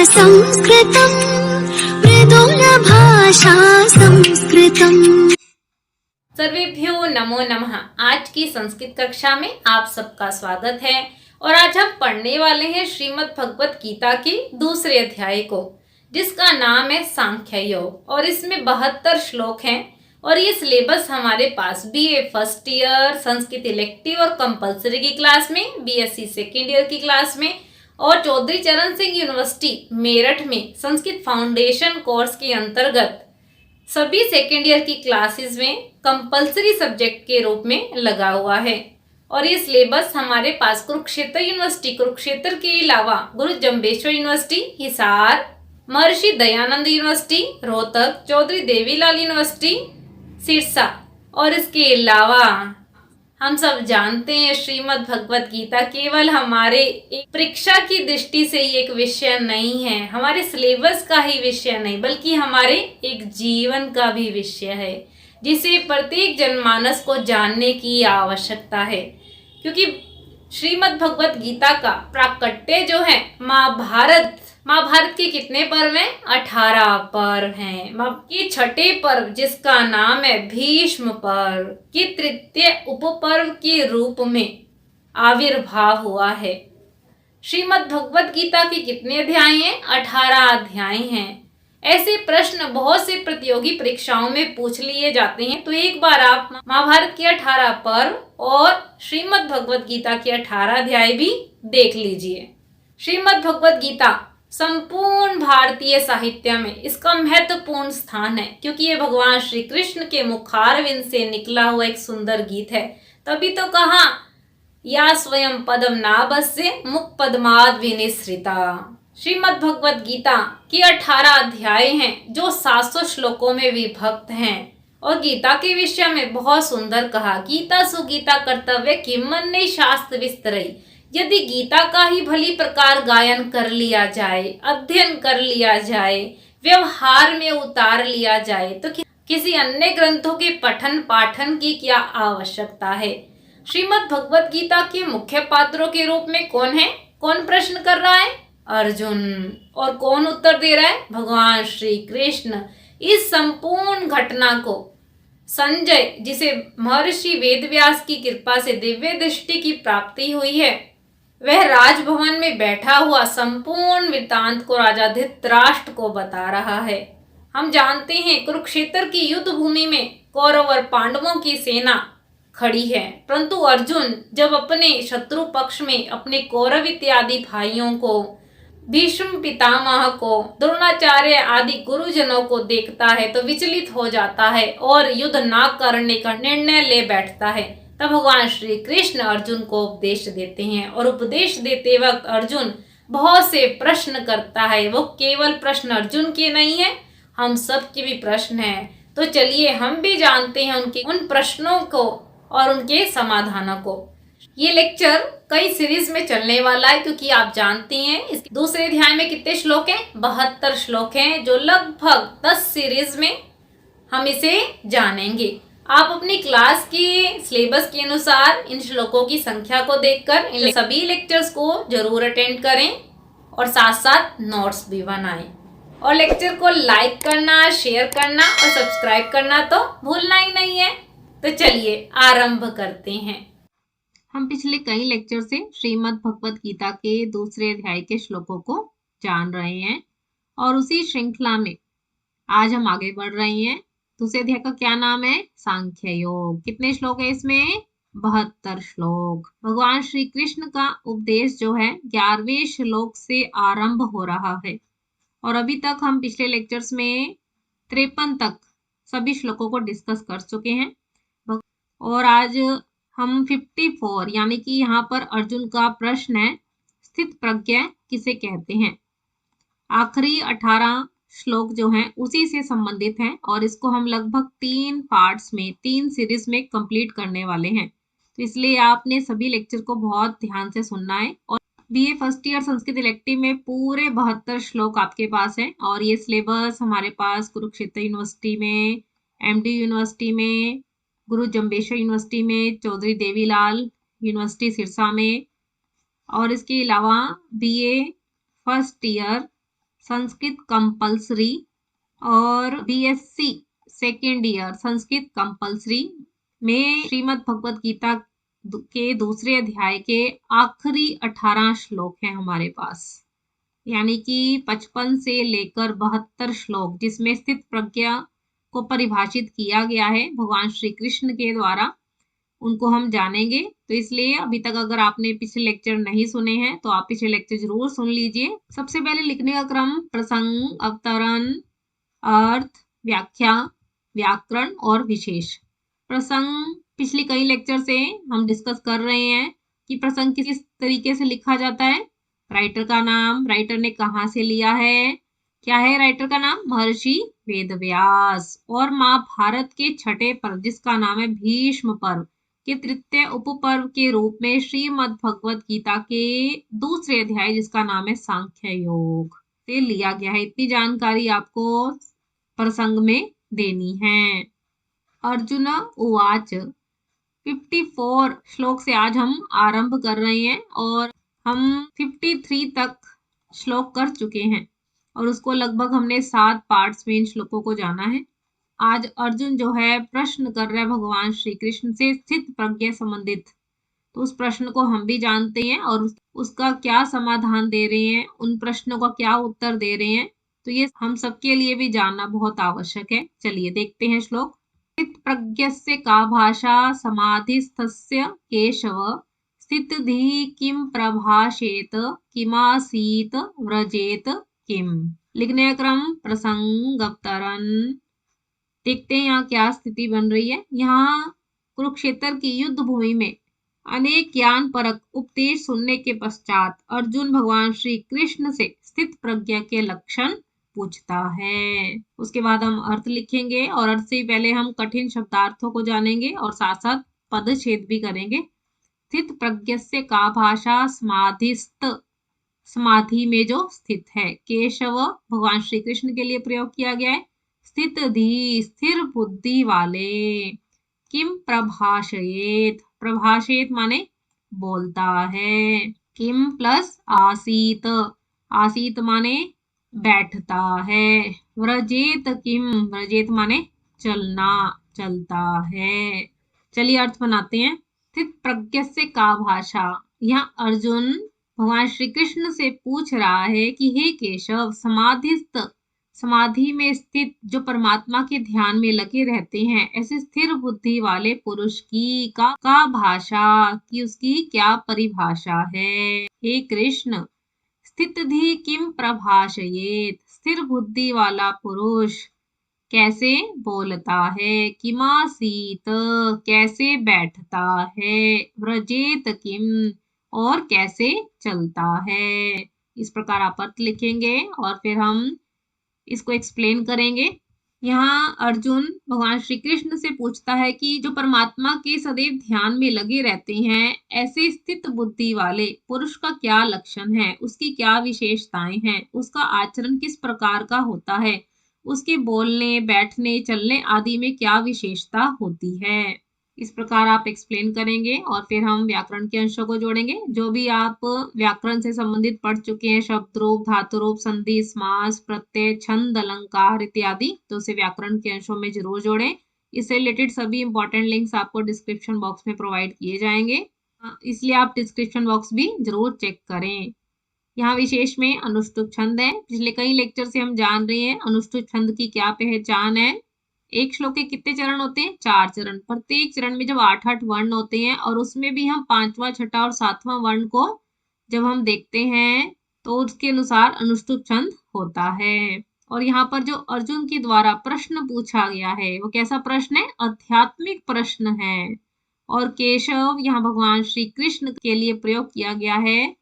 संस्कृतम् मृदुलभाषा संस्कृतम्। सर्वेभ्यो नमो नमः। आज की संस्कृत कक्षा में आप सबका स्वागत है और आज हम पढ़ने वाले हैं श्रीमद् भगवत गीता के दूसरे अध्याय को, जिसका नाम है सांख्य योग और इसमें 72 श्लोक हैं और ये सिलेबस हमारे पास BA first year Sanskrit elective और कंपलसरी की क्लास में, बीएससी सेकेंड ईयर की क्लास में और चौधरी चरण सिंह यूनिवर्सिटी मेरठ में संस्कृत फाउंडेशन कोर्स के अंतर्गत सभी सेकेंड ईयर की क्लासेस में कंपलसरी सब्जेक्ट के रूप में लगा हुआ है। और ये सिलेबस हमारे पास कुरुक्षेत्र यूनिवर्सिटी कुरुक्षेत्र के अलावा गुरु Jambheshwar university Hisar, Maharshi Dayanand university Rohtak, Chaudhary Devilal university Sirsa और इसके अलावा हम सब जानते हैं श्रीमद् भगवत गीता केवल हमारे एक परीक्षा की दृष्टि से ही एक विषय नहीं है, हमारे सिलेबस का ही विषय नहीं बल्कि हमारे एक जीवन का भी विषय है, जिसे प्रत्येक जनमानस को जानने की आवश्यकता है। क्योंकि श्रीमद् भगवत गीता का प्राकट्य जो है महाभारत के कितने पर्व हैं? 18 पर्व हैं। के छठे पर्व जिसका नाम है भीष्म पर्व के तृतीय उपपर्व के रूप में आविर्भाव हुआ है। श्रीमद् भगवत गीता के कितने अध्याय हैं? 18 अध्याय हैं। ऐसे प्रश्न बहुत से प्रतियोगी परीक्षाओं में पूछ लिए जाते हैं, तो एक बार आप महाभारत के 18 पर्व और श्रीमद् भगवत गीता के 18 अध्याय भी देख लीजिए। श्रीमद् भगवत गीता संपूर्ण भारतीय साहित्य में इसका महत्वपूर्ण स्थान है, क्योंकि ये भगवान श्री कृष्ण के मुखारविंद से निकला हुआ एक सुंदर गीत है। तभी तो कहा या स्वयं पदम नाभस्य मुख पद्माद विनिसृता। श्रीमद् भगवत गीता के 18 अध्याय हैं जो 700 श्लोकों में विभक्त हैं और गीता के विषय में बहुत सुंदर कहा, गीता सुगीता कर्तव्य किमन्य शास्त्र विस्तरई। यदि गीता का ही भली प्रकार गायन कर लिया जाए, अध्ययन कर लिया जाए, व्यवहार में उतार लिया जाए, तो किसी अन्य ग्रंथों के पठन पाठन की क्या आवश्यकता है। श्रीमद् भगवत गीता के मुख्य पात्रों के रूप में कौन है? कौन प्रश्न कर रहा है? अर्जुन। और कौन उत्तर दे रहा है? भगवान श्री कृष्ण। इस संपूर्ण घटना को संजय, जिसे महर्षि वेदव्यास की कृपा से दिव्य दृष्टि की प्राप्ति हुई है, वह राजभवन में बैठा हुआ संपूर्ण वृत्तांत को राजा धृतराष्ट्र को बता रहा है। हम जानते हैं कुरुक्षेत्र की युद्ध भूमि में कौरव और पांडवों की सेना खड़ी है, परंतु अर्जुन जब अपने शत्रु पक्ष में अपने कौरव इत्यादि भाइयों को, भीष्म पितामह को, द्रोणाचार्य आदि गुरुजनों को देखता है तो विचलित हो जाता है और युद्ध न करने का निर्णय ले बैठता है। तब भगवान श्री कृष्ण अर्जुन को उपदेश देते हैं और उपदेश देते वक्त अर्जुन बहुत से प्रश्न करता है। वो केवल प्रश्न अर्जुन के नहीं है, हम सब के भी प्रश्न हैं। तो चलिए हम भी जानते हैं उनके उन प्रश्नों को और उनके समाधानों को। ये लेक्चर कई सीरीज में चलने वाला है, क्योंकि आप जानते हैं इस दूसरे अध्याय में कितने श्लोक हैं? 72 श्लोक हैं, जो लगभग 10 सीरीज में हम इसे जानेंगे। आप अपनी क्लास के सिलेबस के अनुसार इन श्लोकों की संख्या को देखकर इन सभी लेक्चर्स को जरूर अटेंड करें और साथ साथ नोट्स भी बनाएं। और लेक्चर को लाइक करना, शेयर करना और सब्सक्राइब करना तो भूलना ही नहीं है। तो चलिए आरंभ करते हैं। हम पिछले कई लेक्चर से श्रीमद् भगवत गीता के दूसरे अध्याय के श्लोकों को जान रहे हैं और उसी श्रृंखला में आज हम आगे बढ़ रहे हैं। दूसरे अध्याय का क्या नाम है? सांख्य योग। कितने श्लोक है इसमें? 72 श्लोक। भगवान श्री कृष्ण का उपदेश जो है 11वें श्लोक से आरंभ हो रहा है और अभी तक हम पिछले लेक्चर्स में 53 तक सभी श्लोकों को डिस्कस कर चुके हैं और आज हम 54 यानी कि यहाँ पर अर्जुन का प्रश्न है, स्थित प्रज्ञ किसे कहते हैं। आखिरी 18 श्लोक जो हैं उसी से संबंधित हैं और इसको हम लगभग 3 पार्ट्स में 3 सीरीज में कंप्लीट करने वाले हैं। तो इसलिए आपने सभी लेक्चर को बहुत ध्यान से सुनना है। और BA first year Sanskrit elective में पूरे 72 श्लोक आपके पास हैं और ये सिलेबस हमारे पास कुरुक्षेत्र यूनिवर्सिटी में, एमडी यूनिवर्सिटी में, गुरु जम्बेश्वर यूनिवर्सिटी में, चौधरी देवीलाल यूनिवर्सिटी सिरसा में और इसके अलावा BA first year Sanskrit compulsory और BSc second year Sanskrit compulsory में श्रीमद् भगवत गीता के दूसरे अध्याय के आखिरी 18 श्लोक हैं हमारे पास, यानी कि 55 से लेकर 72 श्लोक जिसमें स्थित प्रज्ञा को परिभाषित किया गया है भगवान श्री कृष्ण के द्वारा, उनको हम जानेंगे। तो इसलिए अभी तक अगर आपने पिछले लेक्चर नहीं सुने हैं तो आप पिछले लेक्चर जरूर सुन लीजिए। सबसे पहले लिखने का क्रम प्रसंग, अवतरण, अर्थ, व्याख्या, व्याकरण और विशेष। प्रसंग पिछली कई लेक्चर से हम डिस्कस कर रहे हैं कि प्रसंग किस तरीके से लिखा जाता है। राइटर का नाम, राइटर ने कहाँ से लिया है, क्या है राइटर का नाम, महर्षि वेदव्यास, और महाभारत के छठे पर्व जिसका नाम है भीष्म पर्व के तृतीय उपपर्व के रूप में श्रीमद् भगवत गीता के दूसरे अध्याय जिसका नाम है सांख्य योग से लिया गया है। इतनी जानकारी आपको प्रसंग में देनी है। अर्जुन उवाच 54 श्लोक से आज हम आरंभ कर रहे हैं और हम 53 तक श्लोक कर चुके हैं और उसको लगभग हमने 7 पार्ट्स में इन श्लोकों को जाना है। आज अर्जुन जो है प्रश्न कर रहा है भगवान श्री कृष्ण से स्थित प्रज्ञा संबंधित, तो उस प्रश्न को हम भी जानते हैं और उसका क्या समाधान दे रहे हैं, उन प्रश्नों का क्या उत्तर दे रहे हैं, तो ये हम सबके लिए भी जानना बहुत आवश्यक है। चलिए देखते हैं श्लोक। स्थित प्रज्ञस्य का भाषा समाधिस्थस्य केशव स्थितधि किम प्रभाषेत किमासीत व्रजेत किम। लिखने का क्रम प्रसंग, अवतरण। देखते हैं यहाँ क्या स्थिति बन रही है। यहाँ कुरुक्षेत्र की युद्ध भूमि में अनेक ज्ञान परक उपदेश सुनने के पश्चात अर्जुन भगवान श्री कृष्ण से स्थित प्रज्ञा के लक्षण पूछता है। उसके बाद हम अर्थ लिखेंगे और अर्थ से पहले हम कठिन शब्दार्थों को जानेंगे और साथ साथ पदच्छेद भी करेंगे। स्थित प्रज्ञस्य का भाषा समाधिस्थ, समाधि में जो स्थित है। केशव भगवान श्री कृष्ण के लिए प्रयोग किया गया है। स्थित धी स्थिर बुद्धि वाले। किम प्रभाषयेत, प्रभाषयेत माने बोलता है। किम प्लस आसीत, आसीत माने बैठता है। व्रजेत किम, व्रजेत माने चलना, चलता है। चलिए अर्थ बनाते हैं। स्थित प्रज्ञ से का भाषा, यहाँ अर्जुन भगवान श्री कृष्ण से पूछ रहा है कि हे केशव, समाधिस्थ, समाधि में स्थित जो परमात्मा के ध्यान में लगे रहते हैं, ऐसे स्थिर बुद्धि वाले पुरुष की का भाषा की उसकी क्या परिभाषा है। हे कृष्ण, स्थितधि किम प्रभाषयेत, स्थिर बुद्धि वाला पुरुष कैसे बोलता है। किमासीत, कैसे बैठता है। व्रजेत किम, और कैसे चलता है। इस प्रकार आप अर्थ लिखेंगे और फिर हम इसको एक्सप्लेन करेंगे। यहाँ अर्जुन भगवान श्री कृष्ण से पूछता है कि जो परमात्मा के सदैव ध्यान में लगे रहते हैं, ऐसे स्थित बुद्धि वाले पुरुष का क्या लक्षण है, उसकी क्या विशेषताएं हैं, उसका आचरण किस प्रकार का होता है, उसके बोलने, बैठने, चलने आदि में क्या विशेषता होती है। इस प्रकार आप एक्सप्लेन करेंगे और फिर हम व्याकरण के अंशों को जोड़ेंगे। जो भी आप व्याकरण से संबंधित पढ़ चुके हैं, शब्द रूप, धातु रूप, संधि, समास, प्रत्यय, छंद, अलंकार इत्यादि, तो उसे व्याकरण के अंशों में जरूर जोड़ें। इससे रिलेटेड सभी इंपॉर्टेंट लिंक्स आपको डिस्क्रिप्शन बॉक्स में प्रोवाइड किए जाएंगे, इसलिए आप डिस्क्रिप्शन बॉक्स भी जरूर चेक करें। यहाँ विशेष में अनुष्टुप छंद है। पिछले कई लेक्चर से हम जान रहे हैं अनुष्टुप छंद की क्या पहचान है। एक श्लोक के कितने चरण होते हैं, 4 चरण। प्रत्येक चरण में जब 8-8 वर्ण होते हैं और उसमें भी हम 5वां, 6वां और 7वां वर्ण को जब हम देखते हैं तो उसके अनुसार अनुष्टुप छंद होता है। और यहाँ पर जो अर्जुन के द्वारा प्रश्न पूछा गया है वो कैसा प्रश्न है, आध्यात्मिक प्रश्न है। और केशव यहाँ भगवान श्री कृष्ण के लिए प्रयोग किया गया है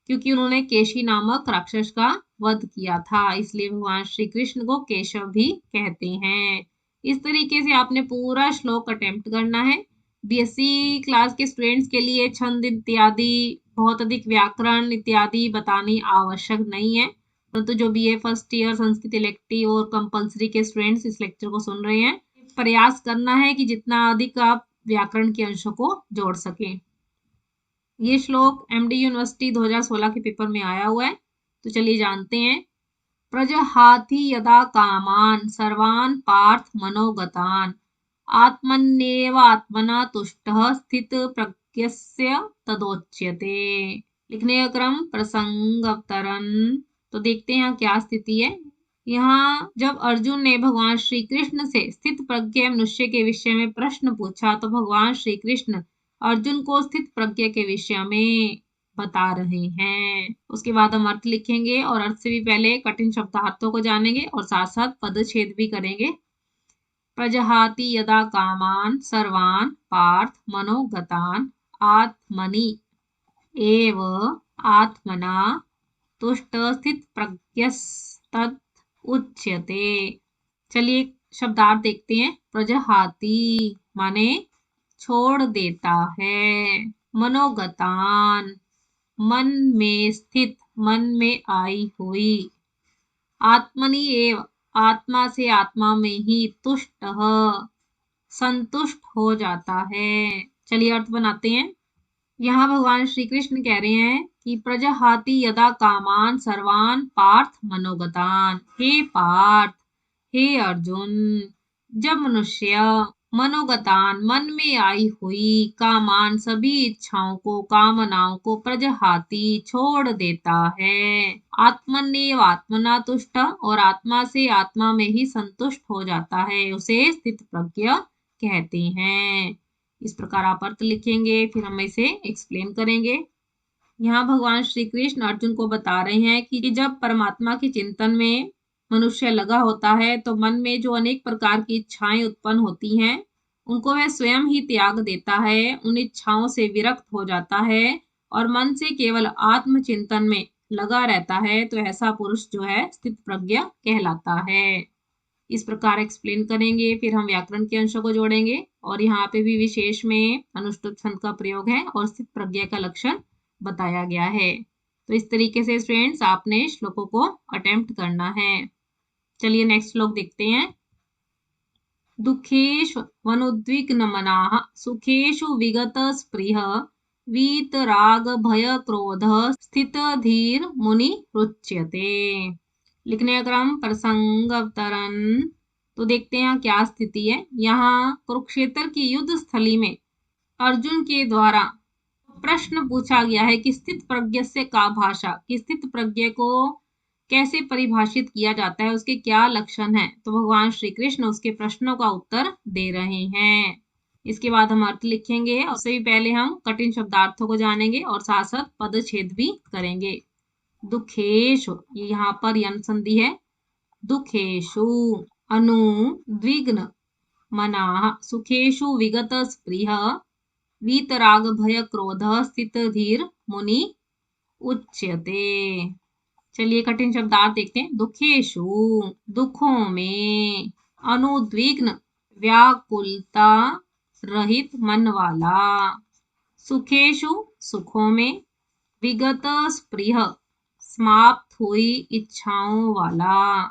क्योंकि उन्होंने केशी नामक राक्षस का वध किया था, इसलिए भगवान श्री कृष्ण को केशव भी कहते हैं। इस तरीके से आपने पूरा श्लोक अटेम्प्ट करना है। बीएससी क्लास के स्टूडेंट्स के लिए छंद इत्यादि, बहुत अधिक व्याकरण इत्यादि बतानी आवश्यक नहीं है, परंतु जो BA first year Sanskrit elective और कंपलसरी के स्टूडेंट्स इस लेक्चर को सुन रहे हैं, प्रयास करना है कि जितना अधिक आप व्याकरण के अंशों को जोड़ सकें। ये श्लोक एमडी यूनिवर्सिटी 2016 के पेपर में आया हुआ है, तो चलिए जानते हैं। प्रजहाति यदा कामान् सर्वान् पार्थ मनोगतान् आत्मन्येव आत्मना तुष्टः स्थित प्रज्ञस्य तदोच्यते। लिखने का क्रम प्रसंगवतरण। तो देखते हैं यहाँ क्या स्थिति है। यहाँ जब अर्जुन ने भगवान श्री कृष्ण से स्थित प्रज्ञ मनुष्य के विषय में प्रश्न पूछा तो भगवान श्री कृष्ण अर्जुन को स्थित प्रज्ञ के विषय में बता रहे हैं। उसके बाद हम अर्थ लिखेंगे और अर्थ से भी पहले कठिन शब्दार्थों को जानेंगे और साथ साथ पदच्छेद भी करेंगे। प्रजहाति यदा कामान् सर्वान् पार्थ मनोगतान् आत्मनि एव आत्मना तुष्ट स्थित प्रज्ञस्तद उच्यते। चलिए शब्दार्थ देखते हैं। प्रजहाति माने छोड़ देता है, मनोगतान मन में स्थित, मन में आई हुई, आत्मनि एव आत्मा से आत्मा में ही तुष्ट संतुष्ट हो जाता है। चलिए अर्थ बनाते हैं। यहाँ भगवान श्री कृष्ण कह रहे हैं कि प्रजहाति यदा कामान सर्वान पार्थ मनोगतान। हे पार्थ, हे अर्जुन, जब मनुष्य मनोगतान मन में आई हुई कामान सभी इच्छाओं को कामनाओं को प्रजहाति छोड़ देता है, आत्मन्येव आत्मना तुष्ट और आत्मा से आत्मा में ही संतुष्ट हो जाता है, उसे स्थित प्रज्ञ कहते हैं। इस प्रकार आप अर्थ लिखेंगे, फिर हम इसे एक्सप्लेन करेंगे। यहाँ भगवान श्री कृष्ण अर्जुन को बता रहे हैं कि जब परमात्मा के चिंतन में मनुष्य लगा होता है तो मन में जो अनेक प्रकार की इच्छाएं उत्पन्न होती हैं उनको वह स्वयं ही त्याग देता है, उन इच्छाओं से विरक्त हो जाता है और मन से केवल आत्मचिंतन में लगा रहता है, तो ऐसा पुरुष जो है स्थित प्रज्ञ कहलाता है। इस प्रकार एक्सप्लेन करेंगे, फिर हम व्याकरण के अंशों को जोड़ेंगे और यहाँ पे भी विशेष में अनुष्टुप छंद का प्रयोग है और स्थित प्रज्ञ का लक्षण बताया गया है। तो इस तरीके से स्टूडेंट्स आपने श्लोकों को अटेम्प्ट करना है। चलिए नेक्स्ट श्लोक देखते हैं। दुखेषु वनुद्विग्न मनाः सुखेषु विगत स्पृह वीतराग भय क्रोध स्थित धीर मुनि रुच्यते। लिखने का क्रम प्रसंगवतरण। तो देखते हैं क्या स्थिति है। यहाँ कुरुक्षेत्र की युद्ध स्थली में अर्जुन के द्वारा प्रश्न पूछा गया है कि स्थित प्रज्ञ से का भाषा, कि स्थित प्रज्ञ को कैसे परिभाषित किया जाता है, उसके क्या लक्षण हैं। तो भगवान श्री कृष्ण उसके प्रश्नों का उत्तर दे रहे हैं। इसके बाद हम अर्थ लिखेंगे, उससे भी पहले हम कठिन शब्दार्थों को जानेंगे और साथ साथ पदच्छेद भी करेंगे। दुखेषु, ये यहाँ पर यन संधि है। दुखेषु अनुद्विग्न मनाः सुखेषु विगत स्पृह वीतराग भय क्रोध स्थित धीर मुनि उच्यते। चलिए कठिन शब्दार्थ देखते हैं। दुखेषु दुखों में, अनुद्विग्न व्याकुलता रहित मन वाला, सुखेषु सुखों में, विगत स्पृह समाप्त हुई इच्छाओं वाला,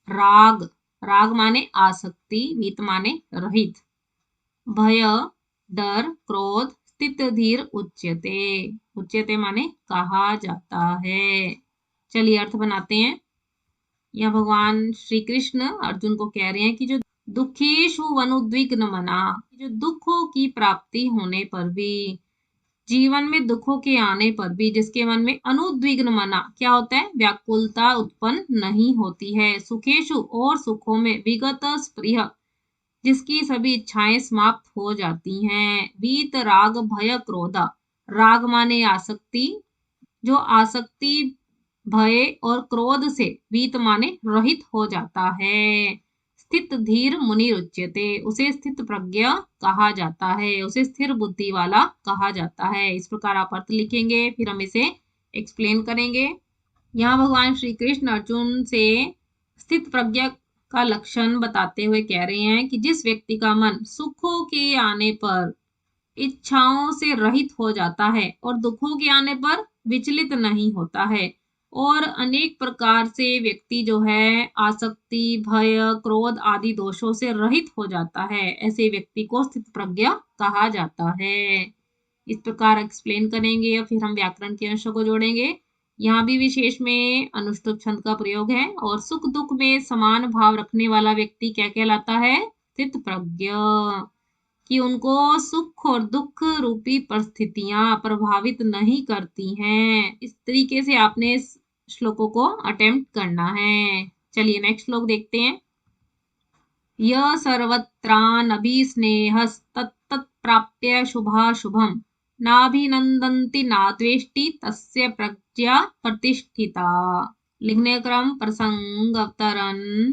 राग राग माने आसक्ति, वीत माने रहित, भय डर, क्रोध, स्थित धीर उच्यते, उच्यते माने कहा जाता है। चलिए अर्थ बनाते हैं। यह भगवान श्री कृष्ण अर्जुन को कह रहे हैं कि जो दुखेषु वनुद्विग्न मना, जो दुखों की प्राप्ति होने पर भी, जीवन में दुखों के आने पर भी जिसके मन में अनुद्विग्न मना क्या होता है, व्याकुलता उत्पन्न नहीं होती है। सुखेषु और सुखों में, विगत स्पृह जिसकी सभी इच्छाएं समाप्त हो जाती हैं, वीत राग भय क्रोध, राग माने आसक्ति, जो आसक्ति भय और क्रोध से वीत माने रहित हो जाता है। स्थित धीर मुनि उच्यते, उसे स्थित प्रज्ञ कहा जाता है, उसे स्थिर बुद्धि वाला कहा जाता है। इस प्रकार आप अर्थ लिखेंगे, फिर हम इसे एक्सप्लेन करेंगे। यहाँ भगवान श्री कृष्ण अर्जुन से स्थित प्रज्ञ का लक्षण बताते हुए कह रहे हैं कि जिस व्यक्ति का मन सुखों के आने पर इच्छाओं से रहित हो जाता है और दुखों के आने पर विचलित नहीं होता है, और अनेक प्रकार से व्यक्ति जो है आसक्ति भय क्रोध आदि दोषों से रहित हो जाता है, ऐसे व्यक्ति को स्थित प्रज्ञ कहा जाता है। इस प्रकार एक्सप्लेन करेंगे और फिर हम व्याकरण के अंशों को जोड़ेंगे। यहाँ भी विशेष में अनुष्टुप छंद का प्रयोग है। और सुख दुख में समान भाव रखने वाला व्यक्ति क्या कहलाता है? स्थित प्रज्ञ। कि उनको सुख और दुख रूपी परिस्थितियां प्रभावित नहीं करती हैं। इस तरीके से आपने इस श्लोकों को अटेम्प्ट करना है। चलिए नेक्स्ट श्लोक देखते हैं। य सर्वत्रानभिस्नेहस्तत्तत्प्राप्य शुभाशुभम् नाभिनन्दन्ति नाद्वेष्टि तस्य प्रज्ञा प्रतिष्ठिता। लिखने क्रम प्रसंग अवतरण।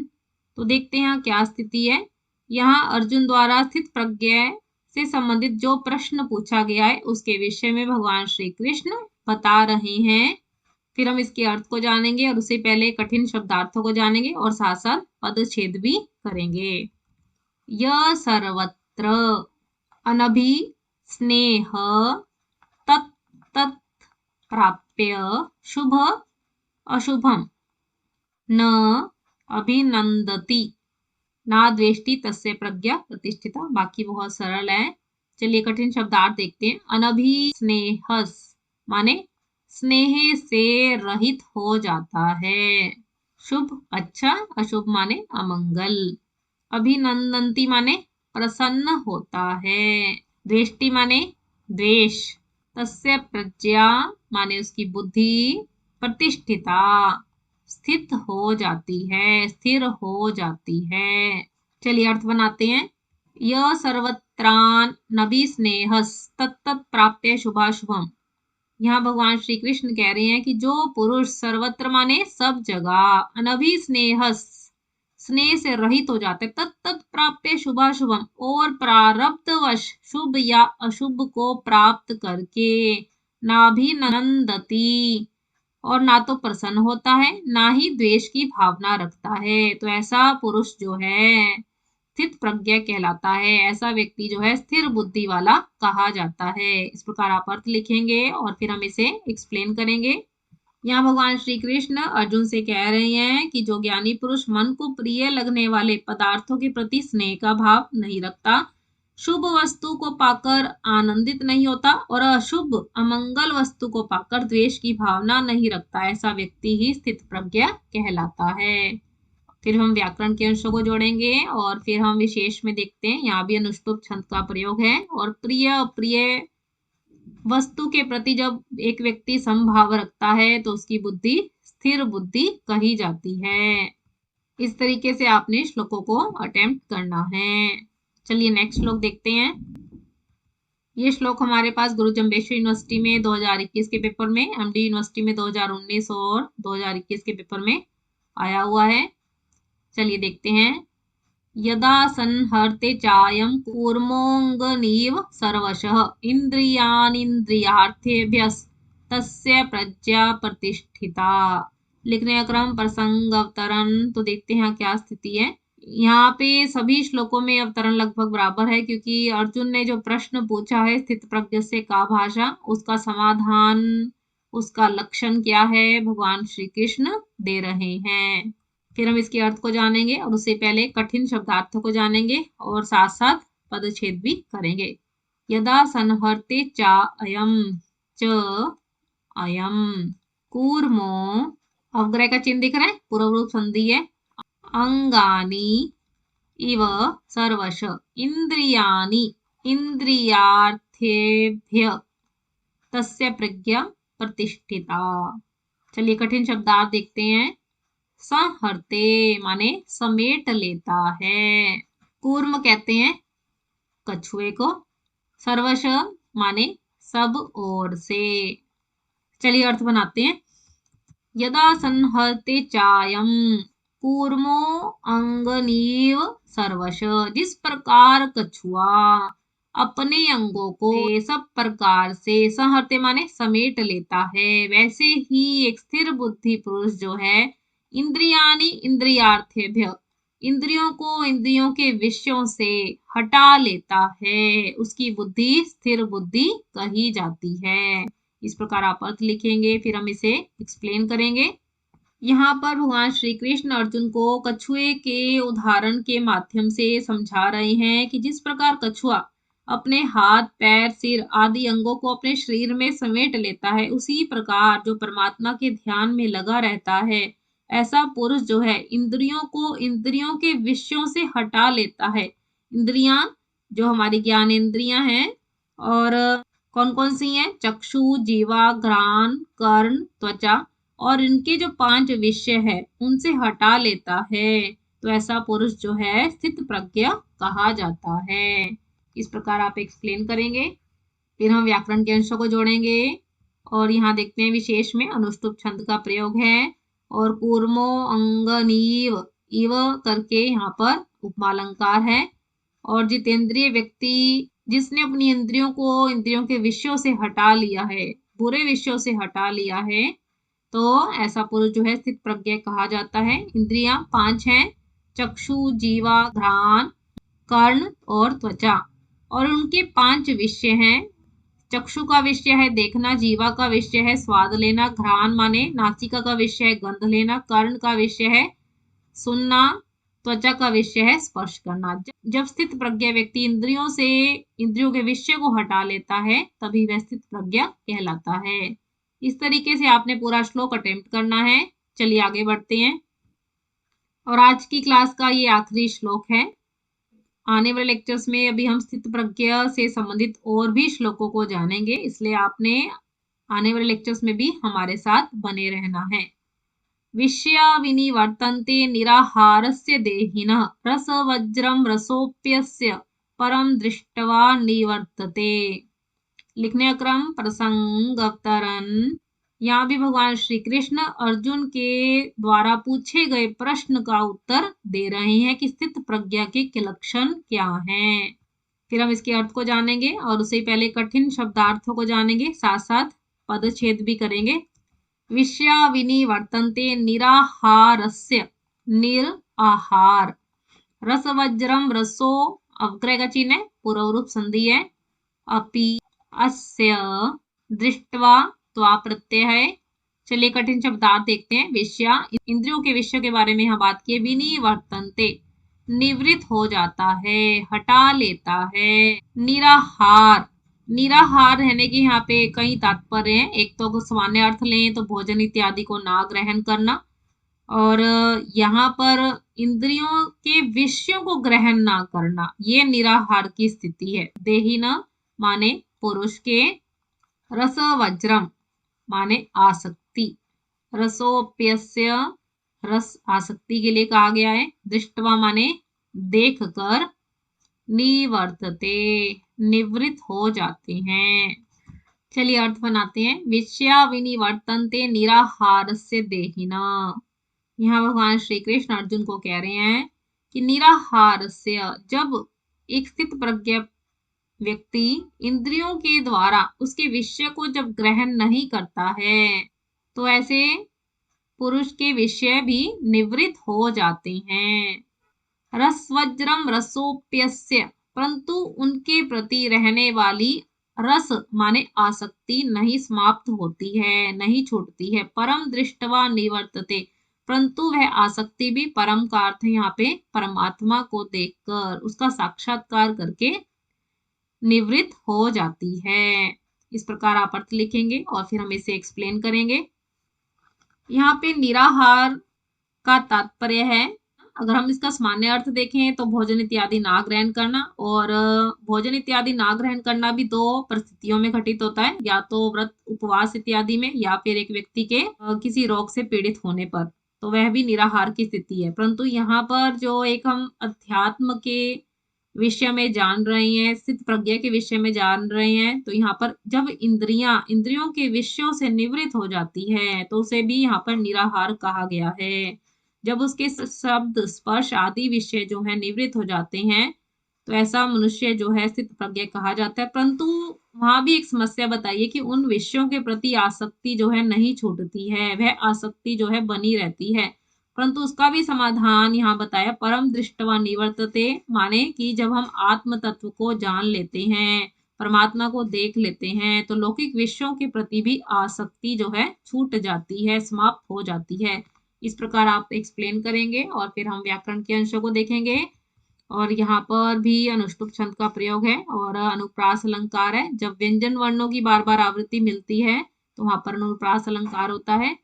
तो देखते हैं क्या स्थिति है। यहाँ अर्जुन द्वारा स्थित प्रज्ञा से संबंधित जो प्रश्न पूछा गया है उसके विषय में भगवान श्री कृष्ण बता रहे हैं। फिर हम इसके अर्थ को जानेंगे और उससे पहले कठिन शब्दार्थों को जानेंगे और साथ साथ पदच्छेद भी करेंगे। यह सर्वत्र अनभि स्नेह तत् प्राप्य शुभ अशुभम न अभिनंदति ना द्वेष्टि तस्य प्रज्ञा प्रतिष्ठिता। बाकी बहुत सरल है। चलिए कठिन शब्दार्थ देखते हैं। अनभि स्नेहस माने स्नेह से रहित हो जाता है। शुभ अच्छा, अशुभ माने अमंगल। अभिनंदंती माने प्रसन्न होता है। द्वेष्टि माने द्वेष। तस्य प्रज्ञा माने उसकी बुद्धि। प्रतिष्ठिता स्थित हो जाती है, स्थिर हो जाती है। चलिए अर्थ बनाते हैं। यह सर्वत्रान नभि स्नेहस तत्तत् प्राप्य शुभाशुभम। यहाँ भगवान श्री कृष्ण कह रहे हैं कि जो पुरुष सर्वत्र माने सब जगह, अनभि स्नेहस स्नेह से रहित हो जाते, तत्तत् प्राप्य शुभाशुभम और प्रारब्धवश शुभ या अशुभ को प्राप्त करके, नाभिनंदति और ना तो प्रसन्न होता है ना ही द्वेष की भावना रखता है, तो ऐसा पुरुष जो है स्थित प्रज्ञ कहलाता है। ऐसा व्यक्ति जो है स्थिर बुद्धि वाला कहा जाता है। इस प्रकार आप अर्थ लिखेंगे और फिर हम इसे एक्सप्लेन करेंगे। यहाँ भगवान श्री कृष्ण अर्जुन से कह रहे हैं कि जो ज्ञानी पुरुष मन को प्रिय लगने वाले पदार्थों के प्रति स्नेह का भाव नहीं रखता, शुभ वस्तु को पाकर आनंदित नहीं होता और अशुभ अमंगल वस्तु को पाकर द्वेष की भावना नहीं रखता, ऐसा व्यक्ति ही स्थित प्रज्ञ कहलाता है। फिर हम व्याकरण के अंशों को जोड़ेंगे और फिर हम विशेष में देखते हैं। यहाँ भी अनुष्टुप छंद का प्रयोग है। और प्रिय अप्रिय वस्तु के प्रति जब एक व्यक्ति समभाव रखता है तो उसकी बुद्धि स्थिर बुद्धि कही जाती है। इस तरीके से आपने श्लोकों को अटेम्प्ट करना है। चलिए नेक्स्ट श्लोक देखते हैं। ये श्लोक हमारे पास गुरु जम्बेश्वर यूनिवर्सिटी में 2021 के पेपर में, एमडी यूनिवर्सिटी में 2019 और 2021 के पेपर में आया हुआ है। चलिए देखते हैं। यदा संहर्ते चायं कूर्मोऽङ्गनीव सर्वशः इन्द्रियाणीन्द्रियार्थेभ्यस्तस्य प्रज्ञा प्रतिष्ठिता। लिखने का क्रम प्रसंग अवतरण। तो देखते हैं क्या स्थिति है। यहाँ पे सभी श्लोकों में अवतरण लगभग बराबर है क्योंकि अर्जुन ने जो प्रश्न पूछा है स्थित प्रज्ञ से का भाषा, उसका समाधान, उसका लक्षण क्या है, भगवान श्री कृष्ण दे रहे हैं। फिर हम इसके अर्थ को जानेंगे और उससे पहले कठिन शब्दार्थों को जानेंगे और साथ साथ पदच्छेद भी करेंगे। यदा संहर्ते चा अयम च अयम कूर्मो, अवग्रह का चिन्ह दिख रहा है, पूर्व रूप संधि है। अंगानी इव सर्वश इंद्रियाणि इंद्रियार्थेभ्य तस्य प्रज्ञा प्रतिष्ठिता। चलिए कठिन शब्दार्थ देखते हैं। संहर्ते माने समेट लेता है। कूर्म कहते हैं कछुए को। सर्वश माने सब ओर से। चलिए अर्थ बनाते हैं। यदा संहर्ते चायम कूर्मो अंगनीव सर्वश, जिस प्रकार कछुआ अपने अंगों को सब प्रकार से संहर्ते माने समेट लेता है, वैसे ही एक स्थिर बुद्धि पुरुष जो है इंद्रियाणि इंद्रियार्थेभ्य, इंद्रियों को इंद्रियों के विषयों से हटा लेता है, उसकी बुद्धि स्थिर बुद्धि कही जाती है। इस प्रकार आप अर्थ लिखेंगे, फिर हम इसे एक्सप्लेन करेंगे। यहाँ पर भगवान श्री कृष्ण अर्जुन को कछुए के उदाहरण के माध्यम से समझा रहे हैं कि जिस प्रकार कछुआ अपने हाथ, पैर, सिर आदि अंगों को अपने शरीर में समेट लेता है, उसी प्रकार जो परमात्मा के ध्यान में लगा रहता है, ऐसा पुरुष जो है इंद्रियों को इंद्रियों के विषयों से हटा लेता है। इंद्रियां जो हमारी ज्ञान इंद्रियां हैं और कौन कौन सी हैं? चक्षु, जीवा, घ्राण, कर्ण, त्वचा और इनके जो 5 विषय है उनसे हटा लेता है। तो ऐसा पुरुष जो है स्थित प्रज्ञ कहा जाता है। इस प्रकार आप एक्सप्लेन करेंगे। फिर हम व्याकरण के अंशों को जोड़ेंगे और यहाँ देखते हैं विशेष में अनुष्टुप छंद का प्रयोग है और कूर्मो अंगनीव इव करके यहाँ पर उपमालंकार है। और जितेंद्रिय व्यक्ति जिसने अपनी इंद्रियों को इंद्रियों के विषयों से हटा लिया है, बुरे विषयों से हटा लिया है, तो ऐसा पुरुष जो है स्थित प्रज्ञ कहा जाता है। इंद्रियां 5 हैं, चक्षु, जीवा, घ्राण, कर्ण और त्वचा और उनके 5 विषय हैं। चक्षु का विषय है देखना, जीवा का विषय है स्वाद लेना, घ्राण माने नासिका का विषय है गंध लेना, कर्ण का विषय है सुनना, त्वचा का विषय है स्पर्श करना। जब स्थित प्रज्ञ व्यक्ति इंद्रियों से इंद्रियों के विषय को हटा लेता है तभी वह स्थित प्रज्ञ कहलाता है। इस तरीके से आपने पूरा श्लोक अटेम्प्ट करना है। चलिए आगे बढ़ते हैं और आज की क्लास का ये आखिरी श्लोक है। आने वाले लेक्चर्स में अभी हम स्थित प्रज्ञ से संबंधित और भी श्लोकों को जानेंगे, इसलिए आपने आने वाले लेक्चर्स में भी हमारे साथ बने रहना है। विषया विनिवर्तन्ते निराहारस्य देहिनः रसवज्रं रसोप्यस्य परम दृष्ट्वा निवर्तते। लिखने क्रम प्रसंगवतरण। यहाँ भी भगवान श्री कृष्ण अर्जुन के द्वारा पूछे गए प्रश्न का उत्तर दे रहे हैं कि स्थित प्रज्ञा के लक्षण क्या हैं। फिर हम इसके अर्थ को जानेंगे और उससे पहले कठिन शब्दार्थों को जानेंगे, साथ साथ पदच्छेद भी करेंगे। विषया विनिवर्तन्ते निराहारस्य निराहार, रसवज्रम रसो अवग्रह का चिन्ह है, पूर्व रूप संधि है, अपि अस्य दृष्ट्वा त्वा प्रत्यय है। चलिए कठिन शब्दार्थ देखते हैं। विषया इंद्रियों के विषय के बारे में यहाँ बात की है। विनिवर्तन्ते निवृत्त हो जाता है, हटा लेता है। निराहार, निराहार रहने के यहाँ पे कई तात्पर्य हैं। एक तो सामान्य अर्थ लें तो भोजन इत्यादि को ना ग्रहण करना, और यहाँ पर इंद्रियों के विषयों को ग्रहण ना करना, ये निराहार की स्थिति है। देहिना माने पुरुष के, रसवज्रम माने आसक्ति, रसोप्यस्य रस आसक्ति के लिए कहा गया है, दृष्टवा माने देख कर, निवर्तते निवृत्त हो जाते हैं। चलिए अर्थ बनाते हैं। विषया विनिवर्तन्ते निराहारस्य देहिना। यहाँ भगवान श्री कृष्ण अर्जुन को कह रहे हैं कि निराहारस्य, जब एक स्थित प्रज्ञ व्यक्ति इंद्रियों के द्वारा उसके विषय को जब ग्रहण नहीं करता है तो ऐसे पुरुष के विषय भी निवृत्त हो जाते हैं। रसवज्रम रसोप्यस्य, परंतु उनके प्रति रहने वाली रस माने आसक्ति नहीं समाप्त होती है, नहीं छूटती है। परम दृष्टवा निवर्तते, परंतु वह आसक्ति भी, परम का अर्थ यहाँ पे परमात्मा को देखकर उसका साक्षात्कार करके निवृत्त हो जाती है। इस प्रकार आप अर्थ लिखेंगे और फिर हम इसे एक्सप्लेन करेंगे। यहाँ पे निराहार का तात्पर्य है, अगर हम इसका सामान्य अर्थ देखें तो भोजन इत्यादि ना ग्रहण करना, और भोजन इत्यादि ना ग्रहण करना भी 2 परिस्थितियों में घटित होता है, या तो व्रत उपवास इत्यादि में, या फिर एक व्यक्ति के किसी रोग से पीड़ित होने पर, तो वह भी निराहार की स्थिति है। परंतु यहाँ पर जो एक हम अध्यात्म के विषय में जान रहे हैं, स्थित प्रज्ञा के विषय में जान रहे हैं, तो यहाँ पर जब इंद्रियों के विषयों से निवृत्त हो जाती है तो उसे भी यहाँ पर निराहार कहा गया है। जब उसके शब्द स्पर्श आदि विषय जो है निवृत्त हो जाते हैं तो ऐसा मनुष्य जो है स्थित प्रज्ञ कहा जाता है। परंतु वहां भी एक समस्या बताइए कि उन विषयों के प्रति आसक्ति जो है नहीं छूटती है, वह आसक्ति जो है बनी रहती है। परंतु उसका भी समाधान यहाँ बताया। परम दृष्टवा निवर्तते माने कि जब हम आत्म तत्व को जान लेते हैं, परमात्मा को देख लेते हैं, तो लौकिक विषयों के प्रति भी आसक्ति जो है छूट जाती है, समाप्त हो जाती है। इस प्रकार आप एक्सप्लेन करेंगे और फिर हम व्याकरण के अंशों को देखेंगे। और यहाँ पर भी अनुष्टुप छंद का प्रयोग है और अनुप्रास अलंकार है। जब व्यंजन वर्णों की बार बार आवृत्ति मिलती है तो वहां पर अनुप्रास अलंकार होता है।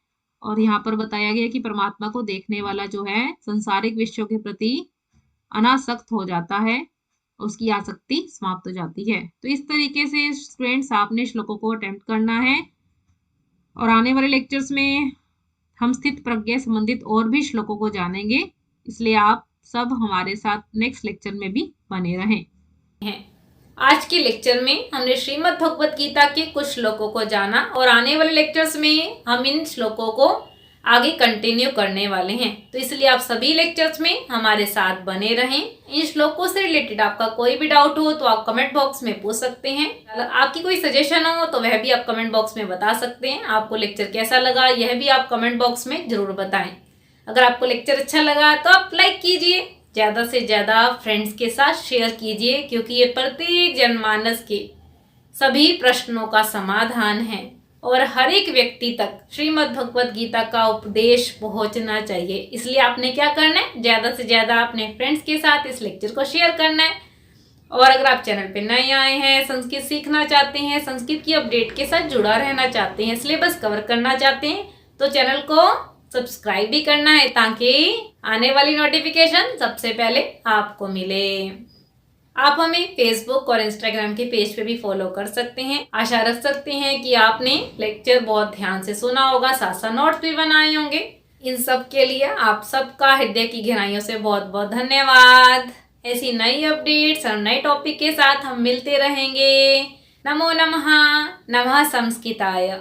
और यहाँ पर बताया गया कि परमात्मा को देखने वाला जो है संसारिक विषयों के प्रति अनासक्त हो जाता है, उसकी आसक्ति समाप्त हो जाती है। तो इस तरीके से स्टूडेंट्स आपने श्लोकों को अटेम्प्ट करना है और आने वाले लेक्चर्स में हम स्थित प्रज्ञा संबंधित और भी श्लोकों को जानेंगे, इसलिए आप सब हमारे साथ नेक्स्ट लेक्चर में भी बने रहें। आज के लेक्चर में हमने श्रीमद् भगवत गीता के कुछ श्लोकों को जाना और आने वाले लेक्चर्स में हम इन श्लोकों को आगे कंटिन्यू करने वाले हैं। तो इसलिए आप सभी लेक्चर्स में हमारे साथ बने रहें। इन श्लोकों से रिलेटेड आपका कोई भी डाउट हो तो आप कमेंट बॉक्स में पूछ सकते हैं। अगर आपकी कोई सजेशन हो तो वह भी आप कमेंट बॉक्स में बता सकते हैं। आपको लेक्चर कैसा लगा यह भी आप कमेंट बॉक्स में जरूर बताएं। अगर आपको लेक्चर अच्छा लगा तो आप लाइक कीजिए, ज़्यादा से ज़्यादा फ्रेंड्स के साथ शेयर कीजिए, क्योंकि ये प्रत्येक जनमानस के सभी प्रश्नों का समाधान है और हर एक व्यक्ति तक श्रीमद् भगवत गीता का उपदेश पहुंचना चाहिए। इसलिए आपने क्या करना है, ज़्यादा से ज़्यादा अपने फ्रेंड्स के साथ इस लेक्चर को शेयर करना है। और अगर आप चैनल पे नए आए हैं, संस्कृत सीखना चाहते हैं, संस्कृत की अपडेट के साथ जुड़ा रहना चाहते हैं, सिलेबस कवर करना चाहते हैं, तो चैनल को सब्सक्राइब भी करना है ताकि आने वाली नोटिफिकेशन सबसे पहले आपको मिले। आप हमें फेसबुक और इंस्टाग्राम के पेज पे भी फॉलो कर सकते हैं। आशा रख सकते हैं कि आपने लेक्चर बहुत ध्यान से सुना होगा, साथ साथ नोट्स भी बनाए होंगे। इन सब के लिए आप सबका हृदय की गहराइयों से बहुत बहुत धन्यवाद। ऐसी नई अपडेट्स और नए टॉपिक के साथ हम मिलते रहेंगे। नमो नमः। नमः संस्कृताय।